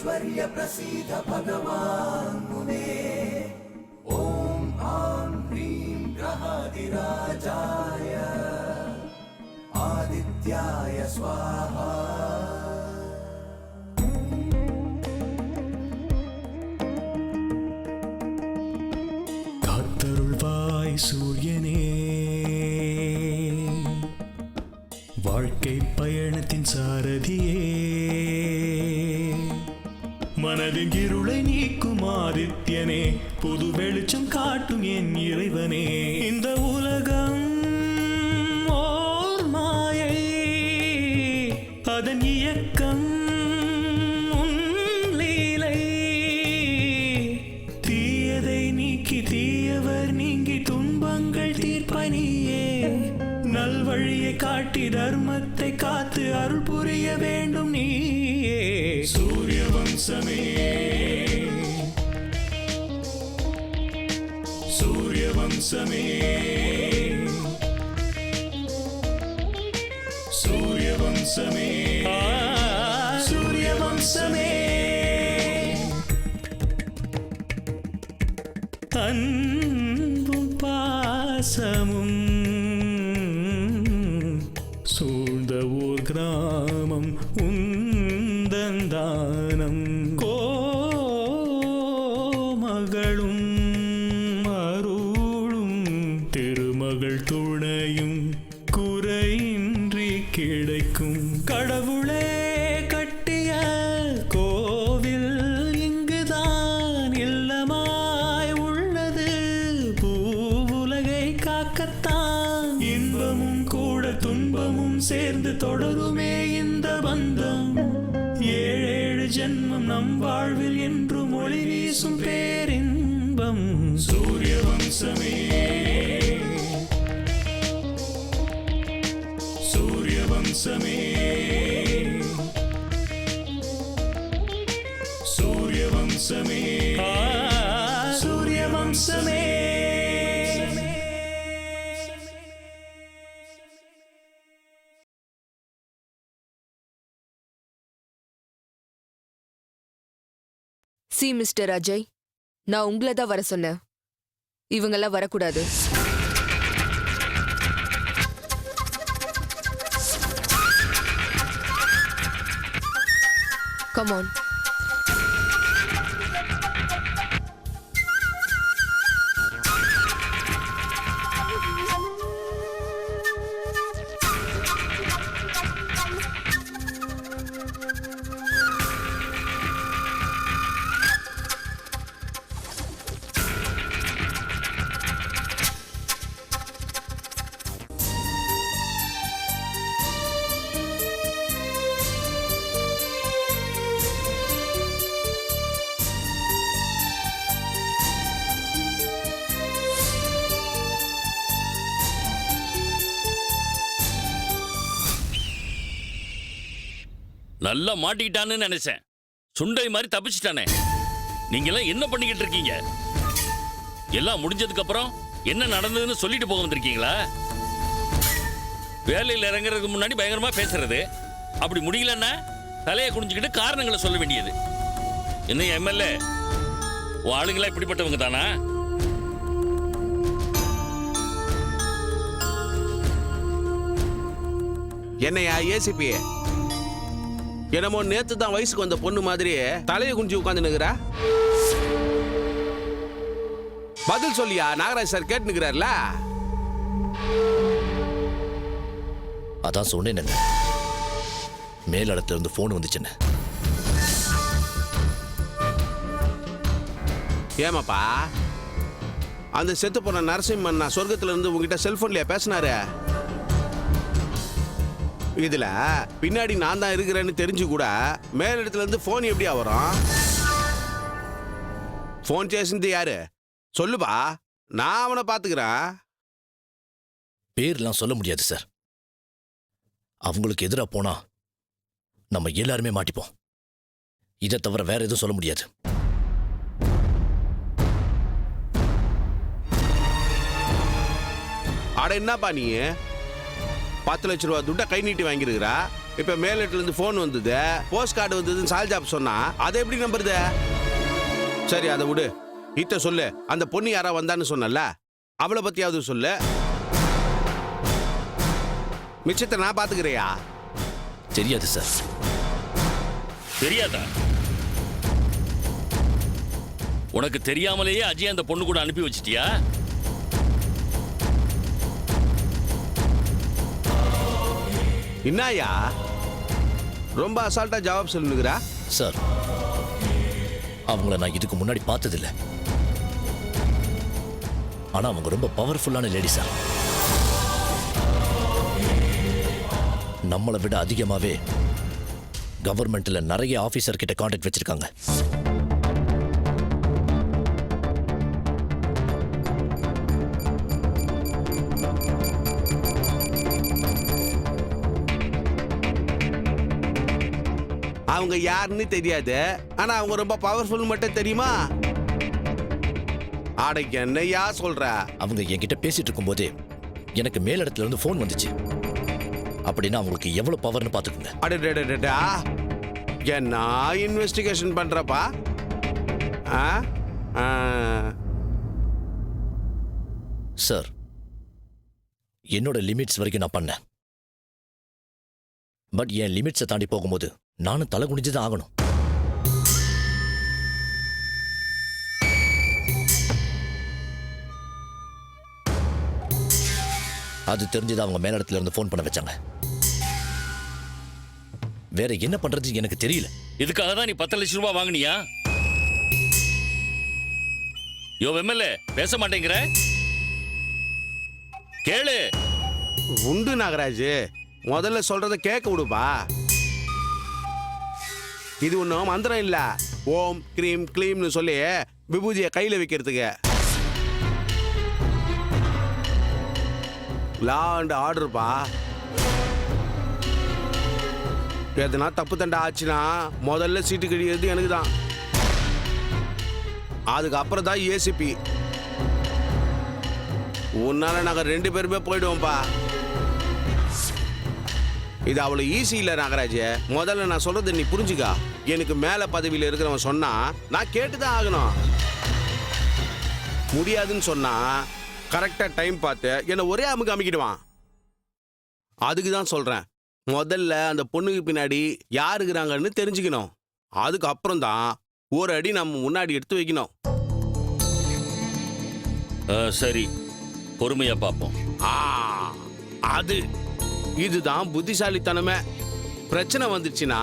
ऐश्वर्य प्रसीद भगवान् मुने ॐ आं ह्रीं ग्रहादिराजाय आदित्याय स्वाहा காத்தருள்வாய் சூரியனே வாழ்க்கை பயணத்தின் சாரதியே மனதின் இருளை நீக்கும் ஆதித்யனே புது வெளிச்சம் காட்டும் என் இறைவனே இந்த உலகம் ஓர் மாயை அதன் இயக்கம் உன் லீலை தீயதை நீக்கி தீயவர் நீங்கி துன்பங்கள் தீர்ப்பனியே நல்வழியை காட்டி தர்மத்தை காத்து அருள் புரிய வேண்டும் நீயே சூரிய வம்சமே சூரிய வம்சமே சூரிய வம்சமே சூரிய வம்சமே அன்பும் பாசமும் சூழ்ந்த ஊர் கிராமம் உந்தந்தானம் கோமகளும் அருளும் திருமகள் துணையும் குறையின்றி கிடைக்கும் கடவுளே கட்டிய கோவில் இங்குதான் இல்லமாய் உள்ளது பூவுலகை காக்கத்தான் இன்பமும் கூட துன்பமும் சேர்ந்து தொடருமே இந்த பந்தம் ஏழேழு ஜென்மம் நம் வாழ்வில் என்றும் ஒளி வீசும் பேரின்பம் சூரிய வம்சமே சூரிய வம்சமே சூரிய வம்சமே சூரிய வம்சமே சி மிஸ்டர் அஜய், நான் உங்களை தான் வர சொன்னேன். இவங்கெல்லாம் வரக்கூடாது. Come on. நல்லா மாட்டிக்கிட்டான்னு நினைச்சேன். சுண்டை மாதிரி தப்பிச்சிட்டானே. நீங்க எல்லாம் என்ன பண்ணிக்கிட்டு இருக்கீங்க? எல்லாம் முடிஞ்சதுக்கு அப்புறம் என்ன நடந்ததுன்னு சொல்லிட்டு போக வந்திருக்கீங்களா? வேலையில் இறங்குறதுக்கு முன்னாடி பயங்கரமா பேசுறது, அப்படி முடியலன்னா தலையை குனிஞ்சுக்கிட்டு காரணங்களை சொல்ல வேண்டியது. என்ன எம்எல்ஏ, உன் ஆளுங்களா இப்படிப்பட்டவங்க தானா? என்னையா ஏசிபி, என்னமோ நேத்து தான் வயசுக்கு வந்த பொண்ணு மாதிரி தலையை குனிஞ்சு உட்கார்ந்து நிக்கிறா. பதில் சொல்லியா? நாகராஜ் சார் கேட்டு நிக்கிறார்ல. அதான் சொன்னேன், மேலிடத்துல இருந்து போன் வந்துச்சுன்னு. ஏமாப்பா, அந்த செத்து போன நரசிம்மன் நான் சொர்க்கத்துல இருந்து உங்ககிட்ட செல்போன்லயா பேசினாரு? இதுல பின்னாடி நான் தான் இருக்கிறேன்னு தெரிஞ்சு கூட மேலிடத்துல இருந்து போன் எப்படியா வரும்? போன் చేసింది யாரு சொல்லுப்பா, நான் அவனை பாத்துக்கிறேன். பேர்லாம் சொல்ல முடியாது சார். அவங்களுக்கு எதிராக போனா நம்ம எல்லாருமே மாட்டிப்போம். இதை தவிர வேற எதுவும் சொல்ல முடியாது. அட என்னப்பா நீ 10 லட்சம் ரூபாய் துட்டை கை நீட்டி வாங்கிருக்கிறா, இப்ப மேலிட்டுல இருந்து போன் வந்தது, போஸ்ட் கார்டு வந்ததுன்னு சால்ஜாப் சொன்னா அதை எப்படி நம்புறது? சரி அதை விடு. இத்த சொல்லு, அந்த பொண்ணு யாரா வந்தான்னு சொன்னல, அவளை பத்தியாவது சொல்லு. மிச்சத்தை நான் பாத்துக்கிறியா? தெரியாது சார். தெரியாதா? உனக்கு தெரியாமலேயே அஜய் அந்த பொண்ணு கூட அனுப்பி வச்சிட்டியா? என்னய்யா ரொம்ப அசால்ட்டா ஜவாப் சொல்லுங்கிறா? சார், அவங்கள நான் இதுக்கு முன்னாடி பார்த்ததில்ல. ஆனா அவங்க ரொம்ப பவர்ஃபுல்லான லேடி சார். நம்மளை விட அதிகமாவே கவர்மெண்ட்ல நிறைய ஆபீசர் கிட்ட கான்டாக்ட் வச்சிருக்காங்க. அவங்க யாருன்னு தெரியாது, ஆனா அவங்க ரொம்ப பவர்ஃபுல் மட்டும் தெரியுமா? ஆடைக்கு என்னையா சொல்ற? அவங்க என்கிட்ட பேசிட்டு இருக்கும்போதே எனக்கு மேலிடத்துல இருந்து ஃபோன் வந்துச்சு. அப்படின்னா அவங்களுக்கு எவ்வளவு பவர்னு பாத்துக்கோங்க. அடடடடா, என்ன இன்வெஸ்டிகேஷன் பண்றப்பா? சார், என்னோட லிமிட்ஸ் வரைக்கும் நான் பண்ணேன். பட் என் லிமிட்ஸை தாண்டி போகும்போது நானும் தலை குனிஞ்சுதான் ஆகணும். அது தெரிஞ்சது அவங்க மேலிடத்துல இருந்து ஃபோன் பண்ண வச்சாங்க. வேற என்ன பண்றது எனக்கு தெரியல. இதுக்காக தான் நீ 10 லட்சம் ரூபாய் வாங்கினியா? யோ எம்எல்ஏ, பேச மாட்டேங்கிற? கேளு. உண்டு நாகராஜ், முதல்ல சொல்றத கேட்க விடுப்பா. இது ஒன்றும் மந்திரம் இல்ல. ஓம் கிரீம் கிளீம்னு சொல்லி விபூதியை கையில வைக்கிறதுக்கு. லா அண்ட் ஆர்டர்ப்பா. எதுனா தப்பு தண்டா ஆச்சுன்னா முதல்ல சீட்டு கிடையாது எனக்கு தான். அதுக்கப்புறம் தான் ஏசிபி. உன்னால நாங்க 2 பேருமே போயிடுவோம்ப்பா. இது அவ்வளவு ஈஸி இல்ல நாகராஜ். முதல்ல நான் சொல்றது நீ புரிஞ்சுக்கா. எனக்கு மேல பதவியில இருக்கிறவன் சொன்னா நான் கேட்டுதான் ஆகணும். முடியாதுன்னு சொன்னா கரெக்டா டைம் பார்த்து என்ன ஒரே அமுக்கு அமைக்கிடுவான். அதுக்கு தான் சொல்றேன், முதல்ல அந்த பொண்ணுக்கு பின்னாடி யார் இருக்கிறாங்கன்னு தெரிஞ்சுக்கணும். அதுக்கப்புறம் தான் ஒரு அடி நம்ம முன்னாடி எடுத்து வைக்கணும். சரி, பொறுமையா பார்ப்போம். அது இதுதான் புத்திசாலித்தனமே. பிரச்சனை வந்துச்சுன்னா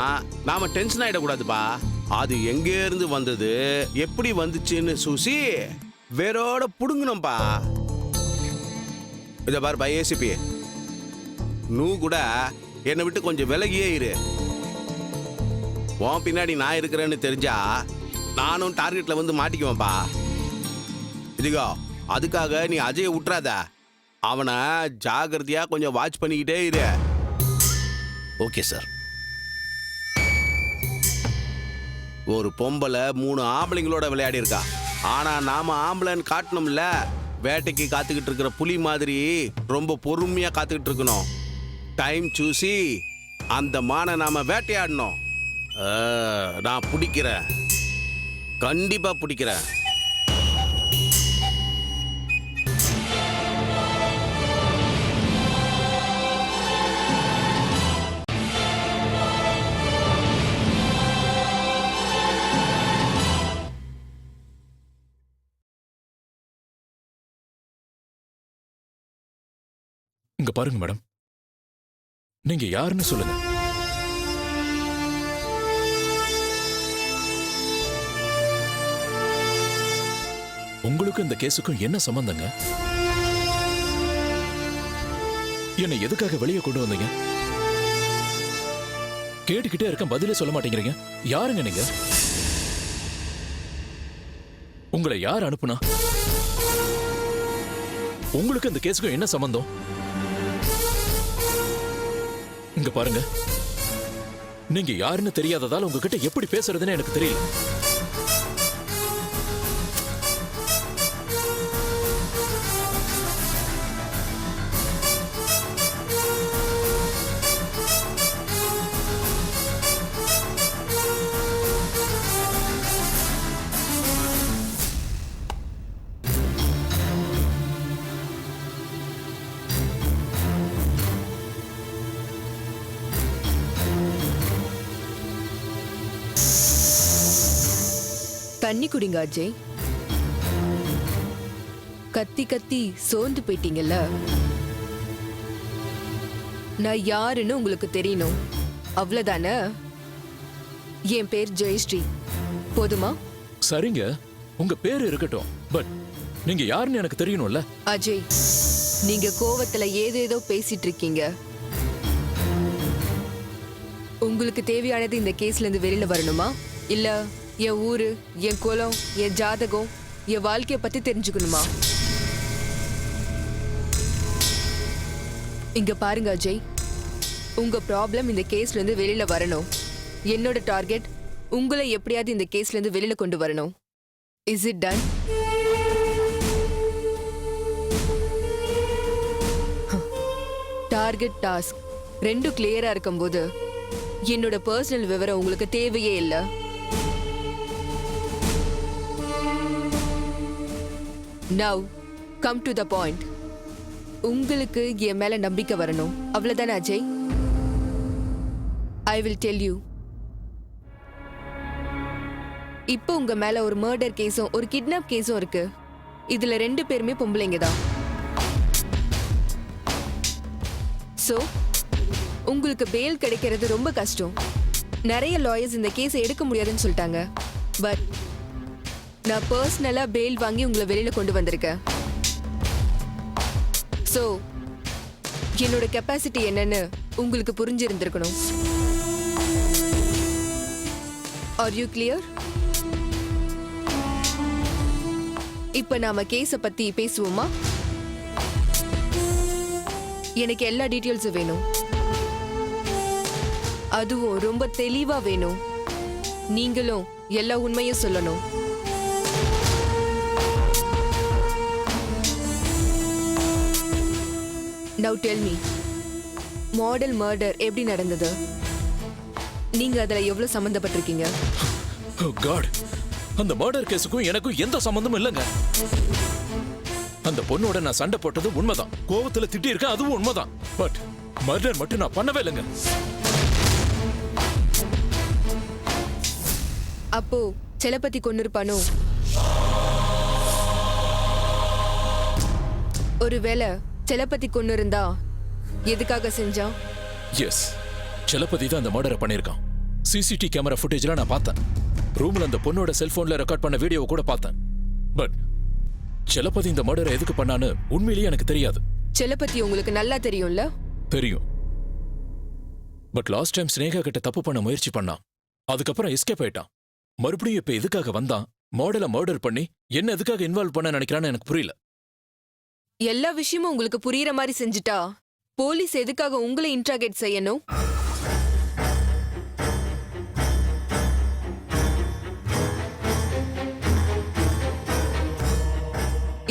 நாம டென்ஷன் ஆயிடக்கூடாதுப்பா. அது எங்க இருந்து வந்தது, எப்படி வந்துச்சுன்னு சூசி வேரோட புடுங்கணும்பா. இத பாரு ஏசிபி, நூ கூட என்னை விட்டு கொஞ்சம் விலகியே இரு. உன் பின்னாடி நான் இருக்கிறேன்னு தெரிஞ்சா நானும் டார்கெட்ல வந்து மாட்டிக்குவேன்ப்பா. இதுகோ, அதுக்காக நீ அஜயை விட்டுறாத. அவனை ஜாகிரதையா கொஞ்சம் வாட்ச் பண்ணிக்கிட்டே இரு. Okay sir. ஒரு பொம்பளை 3 ஆம்பளைங்களோட விளையாடி இருக்கா. ஆனா நாம ஆம்பளைன்னு காட்டணும்ல. வேட்டைக்கு காத்துக்கிட்டு இருக்கிற புலி மாதிரி ரொம்ப பொறுமையா காத்துக்கிட்டு இருக்கணும். டைம் சூசி அந்த மானை நாம வேட்டையாடணும். நான் பிடிக்கிறேன், கண்டிப்பா பிடிக்கிறேன். இங்க பாருங்க மேடம், நீங்க யாருன்னு சொல்லுங்க. உங்களுக்கு இந்த கேஸுக்கும் என்ன சம்பந்தங்க? என்னை எதுக்காக வெளியே கொண்டு வந்தீங்க? கேட்டுக்கிட்டே இருக்க, பதிலே சொல்ல மாட்டேங்கிறீங்க. யாருங்க நீங்க? உங்களை யார் அனுப்புனா? உங்களுக்கு இந்த கேஸுக்கும் என்ன சம்பந்தம்? இங்க பாருங்க, நீங்க யாருன்னு தெரியாததால் உங்ககிட்ட எப்படி பேசுறதுன்னு எனக்கு தெரியல. தண்ணி குடிங்க அஜய். கத்தி கத்தி சோர்ந்து போயிட்டீங்கல்ல. நான் யாருன்னு உங்களுக்கு தெரியணும், அவ்வளவுதானே? என் பேர் ஜெயஸ்ரீ, போதுமா? சரிங்க, உங்க பேரு இருக்கட்டும், பட் நீங்க யாருன்னு எனக்கு தெரியணும்ல. அஜய், நீங்க கோவத்துல ஏதேதோ பேசிட்டு இருக்கீங்க. உங்களுக்கு தேவையானது இந்த கேஸ்ல இருந்து வெளியில வரணுமா, இல்ல என் ஊரு, என் குலம், என் ஜாதகம், என் வாழ்க்கைய பத்தி தெரிஞ்சுக்கணுமா? இங்க பாருங்க அஜய், உங்க ப்ராப்ளம் இந்த கேஸ்ல இருந்து வெளியில வரணும். என்னோட டார்கெட் உங்களை எப்படியாவது இந்த கேஸ்ல இருந்து வெளியில கொண்டு வரணும். Is it done? Target task ரெண்டும் கிளியரா இருக்கும்போது என்னோட பர்சனல் விவரம் உங்களுக்கு தேவையே இல்ல. Now come to the point. உங்களுக்கு என் மேல நம்பிக்கை வரணும், அவ்வளவுதானே Ajay? I will tell you. இப்போ உங்க மேல ஒரு மர்டர் கேஸும் ஒரு கிட்னாப் கேஸும் இருக்கு. இதுல 2 பேருமே பொம்பளைங்க தான். சோ உங்களுக்கு பெயில் கிடைக்கிறது ரொம்ப கஷ்டம். நிறைய லாயர்ஸ் இந்த கேஸை எடுக்க முடியாதுன்னு சொல்லிட்டாங்க. பட் நான் பர்சனலா பெயில் வாங்கி உங்களை வெளியில கொண்டு வந்திருக்கேன். சோ என்னோட கெப்பாசிட்டி என்னன்னு உங்களுக்கு புரிஞ்சிருந்திருக்கணும். Are you clear? இப்ப நாம கேஸ பத்தி பேசுவோமா? எனக்கு எல்லா டீட்டெயில்ஸும் வேணும், அதுவும் ரொம்ப தெளிவா வேணும். நீங்களும் எல்லா உண்மையும் சொல்லணும். Now tell me, model murder எப்படி நடந்தது? நீங்க அதுல எவ்வளவு சம்பந்தப்பட்டிருக்கீங்க? Oh God, அந்த மர்டர் கேஸுக்கும் எனக்கும் எந்த சம்பந்தமும் இல்லைங்க. அந்த பொண்ணோட நான் சண்டை போட்டது உண்மைதான், கோவத்துல திட்டி இருக்கேன், அதுவும் உண்மைதான். பட் மர்டர் மட்டும் நான் பண்ணவே இல்லைங்க. அப்போ செலப்பத்தி கொன்னிருப்பானோ? ஒருவேளை செலப்பத்தி கொன்னிருந்தா எதுக்காக செஞ்சான்? எஸ், செலப்பதி தான் அந்த மர்டரை பண்ணியிருக்கான். சிசிடி கேமரா ஃபுட்டேஜ்ல நான் பார்த்தேன். ரூம்ல அந்த பொண்ணோட செல்போன்ல ரெக்கார்ட் பண்ண வீடியோவை கூட பார்த்தேன். பட் செலப்பதி இந்த மர்டரை எதுக்கு பண்ணான்னு உண்மையிலேயே எனக்கு தெரியாது. செலப்பத்தி உங்களுக்கு நல்லா தெரியும்ல? தெரியும். பட் லாஸ்ட் டைம் ஸ்னேகா கிட்ட தப்பு பண்ண முயற்சி பண்ணான், அதுக்கப்புறம் எஸ்கேப் ஆயிட்டான். மறுபடியும் இப்ப எதுக்காக வந்தான்? மாடலை மர்டர் பண்ணி என்ன எதுக்காக இன்வால்வ் பண்ண நினைக்கிறான்னு எனக்கு புரியல. எல்லா விஷயமும் உங்களுக்கு புரியுற மாதிரி செஞ்சுட்டா போலீஸ் எதுக்காக உங்களை இன்ட்ராகேட் செய்யணும்?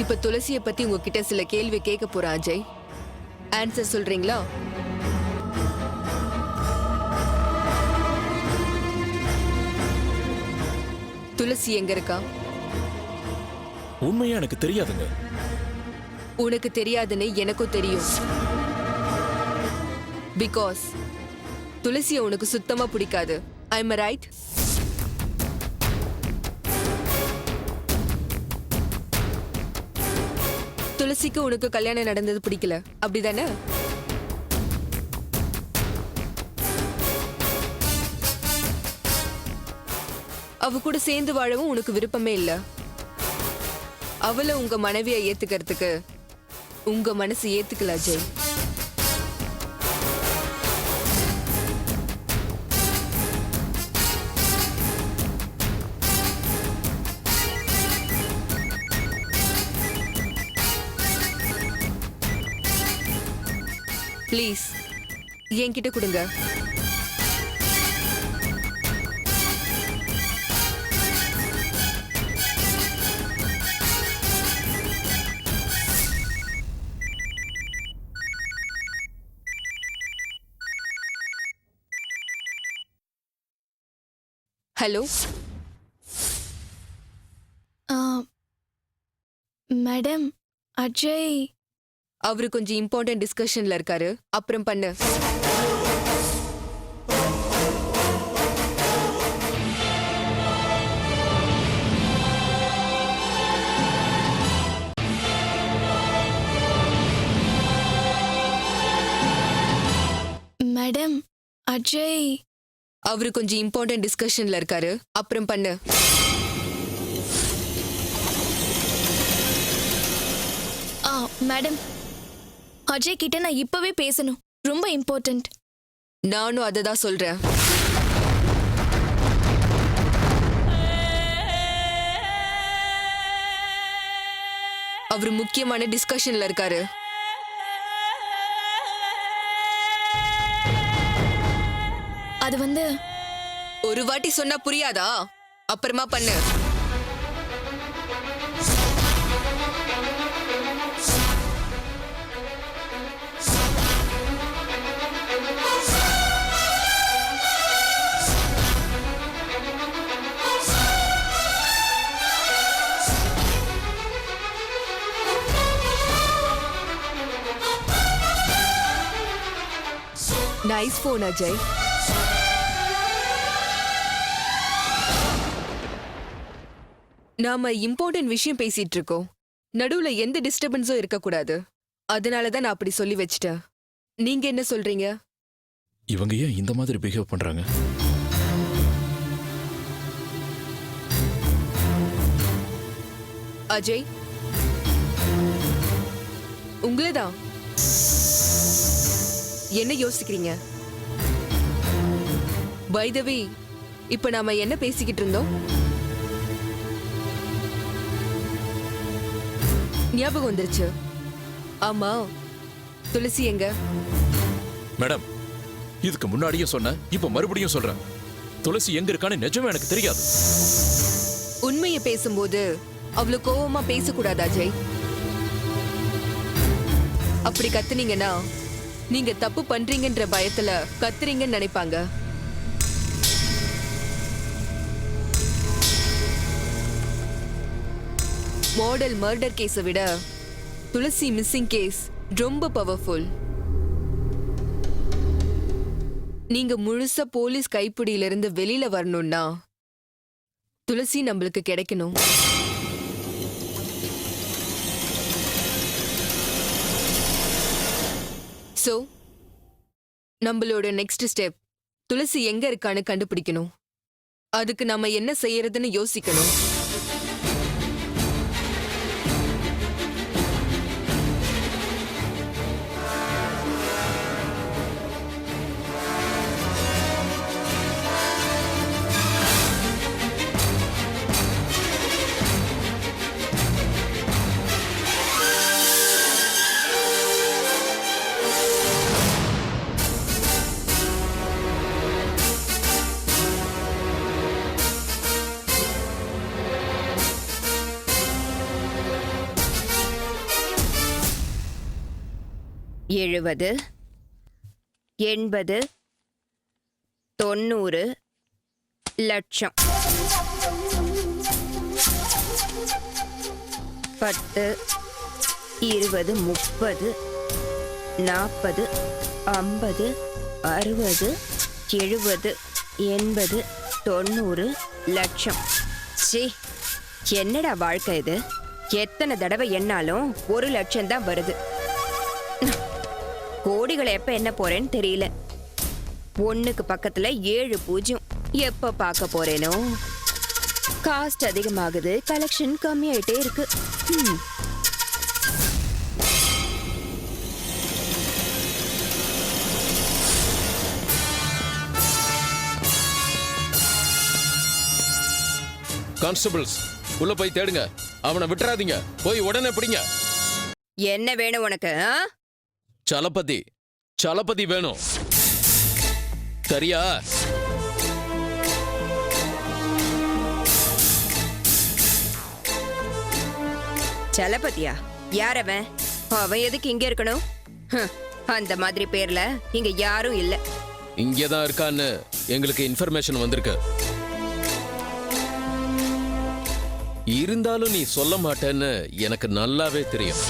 இப்ப துளசிய பத்தி உங்ககிட்ட சில கேள்வி கேட்க போறேன் அஜய். ஆன்சர் சொல்றீங்களா? துளசி எங்க இருக்கா? உண்மையா எனக்கு தெரியாதுங்க. உனக்கு தெரியாதுன்னு எனக்கும் தெரியும். பிகாஸ் துளசிய உனக்கு சுத்தமா பிடிக்காது. ஐ அம் ரைட்? துளசிக்கு உனக்கு கல்யாணம் நடந்தது பிடிக்கல, அப்படிதானே? அவ கூட சேர்ந்து வாழவும் உனக்கு விருப்பமே இல்ல. அவளை உங்க மனைவியை ஏத்துக்கிறதுக்கு உங்க மனசு ஏத்துக்கல அஜய். ப்ளீஸ் என்கிட்ட கொடுங்க. ஹலோ மேடம், அஜய் அவரு கொஞ்சம் இம்பார்ட்டன்ட் டிஸ்கஷன்ல இருக்காரு, அப்புறம் பண்ணு. மேடம் அஜய். அவரு கொஞ்சம் இம்பார்ட்டன்ட் டிஸ்கஷன்ல இருக்காரு, அப்புறம் பண்ணு. மேடம் அஜய் கிட்ட நான் இப்பவே பேசணும், ரொம்ப இம்பார்ட்டன்ட். நானும் அதை தான் சொல்றேன். அவரு முக்கியமான டிஸ்கஷன்ல இருக்காரு. அது வந்து ஒரு வாட்டி சொன்னா புரியாதா? அப்புறமா பண்ணு. Nice phone Ajay. நாம இம்பார்ட்டன்ட் விஷயம் பேசிட்டு இருக்கோம், நடுவுல எந்த டிஸ்டர்பன்ஸும் இருக்கக்கூடாது. அதனாலதான் நான் அப்படி சொல்லி வச்சிட்டேன். நீங்க என்ன சொல்றீங்க? இவங்க ஏன் இந்த மாதிரி பிஹேவ் பண்றாங்க? அஜய், உங்களேதான். என்ன யோசிக்கிறீங்க? பை த வே, இப்ப நாம என்ன பேசிக்கிட்டு இருந்தோம்? ஞாபகம் வந்துருச்சு. ஆமா, துளசி எங்க? மேடம், இதுக்கு முன்னாடியும் சொன்னேன், இப்ப மறுபடியும் சொல்றேன். துளசி எங்க இருக்கான்னு நிஜமே எனக்கு தெரியாது. உண்மையை பேசும்போது அவ்வளவு கோவமா பேசக்கூடாது அஜய். அப்படி கத்துனீங்கன்னா நீங்க தப்பு பண்றீங்கன்ற பயத்துல கத்துறீங்கன்னு நினைப்பாங்க. மாடல் மர்டர் கேஸை விட துளசி மிஸ்ஸிங் கேஸ் ரொம்ப பவர்ஃபுல். நீங்க முழுசா போலீஸ் கைப்பிடியிலிருந்து வெளியில வரணும்னா துளசி நம்மளுக்கு கிடைக்கணும். சோ நம்மளோட நெக்ஸ்ட் ஸ்டெப் துளசி எங்க இருக்கான்னு கண்டுபிடிக்கணும். அதுக்கு நம்ம என்ன செய்யறதுன்னு யோசிக்கணும். எழுபது, 80, 90 லட்சம். 10, 20, 30, 40, 50, 60, 70, 80, 90 லட்சம். சீ, என்னடா வாழ்க்கை இது? எத்தனை தடவை எண்ணாலும் 1 லட்சம் தான் வருது. கோடிகளை எப்ப என்ன போறேன்னு தெரியல. 1க்கு பக்கத்துல 7 பூஜ்ஜியம். எப்ப பார்க்க போறேனோ? காஸ்ட் அதிகமாகுது, கலெக்ஷன் கம்மியாயிட்டே இருக்கு. கான்ஸ்டபிள்ஸ், உள்ள போய் தேடுங்க. அவனை விட்டுறாதீங்க. போய் உடனே பிடிங்க. என்ன வேணும் உனக்கு? சலபதி, சலபதி வேணும். சரியா? சலபதியா? யார் அவன்? அவன் எதுக்கு இங்க இருக்கணும்? அந்த மாதிரி பேர்ல இங்க யாரும் இல்ல. இங்கதான் இருக்கான்னு எங்களுக்கு இன்ஃபர்மேஷன் வந்திருக்கு. இருந்தாலும் நீ சொல்ல மாட்டேன்னு எனக்கு நல்லாவே தெரியும்.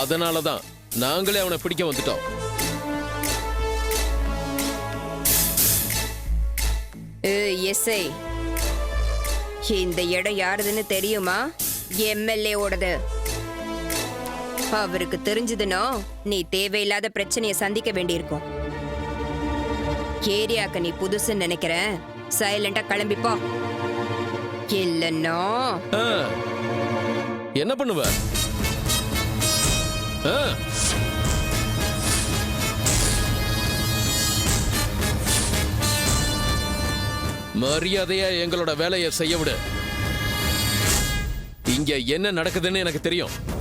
அதனாலதான் நாங்களே அவனை பிடிக்க வந்துட்டோம். எஸ்ஐ, இந்த இடம் யாருதுன்னு தெரியுமா? எம்எல்ஏ ஓடது. அவருக்கு தெரிஞ்சதுன்னா நீ தேவையில்லாத பிரச்சனையை சந்திக்க வேண்டியிருக்கும். ஏரியாக்கு நீ புதுசுன்னு நினைக்கிறேன். சைலண்டா கிளம்பிப்போ. இல்லன்னா ஆ. என்ன பண்ணுவ? ஆ. மரியாதையா எங்களோட வேலையை செய்ய விடு. இங்க என்ன நடக்குதுன்னு எனக்கு தெரியும்.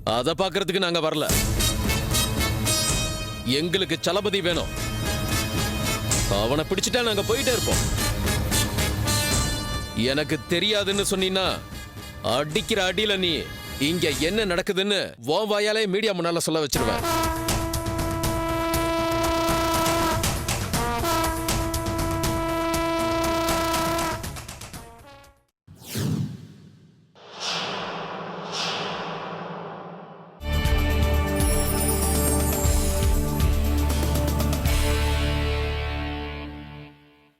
அத பாக்குறதுக்கு நாங்க வரல. எங்களுக்கு சலபதி வேணும். அவனை பிடிச்சிட்டா நாங்க போயிட்டே இருப்போம். எனக்கு தெரியாதுன்னு சொன்னீன்னா அடிக்கிற அடியில நீ இங்க என்ன நடக்குதுன்னு உன் வாயாலே மீடியா முன்னால சொல்ல வச்சிருவேன்.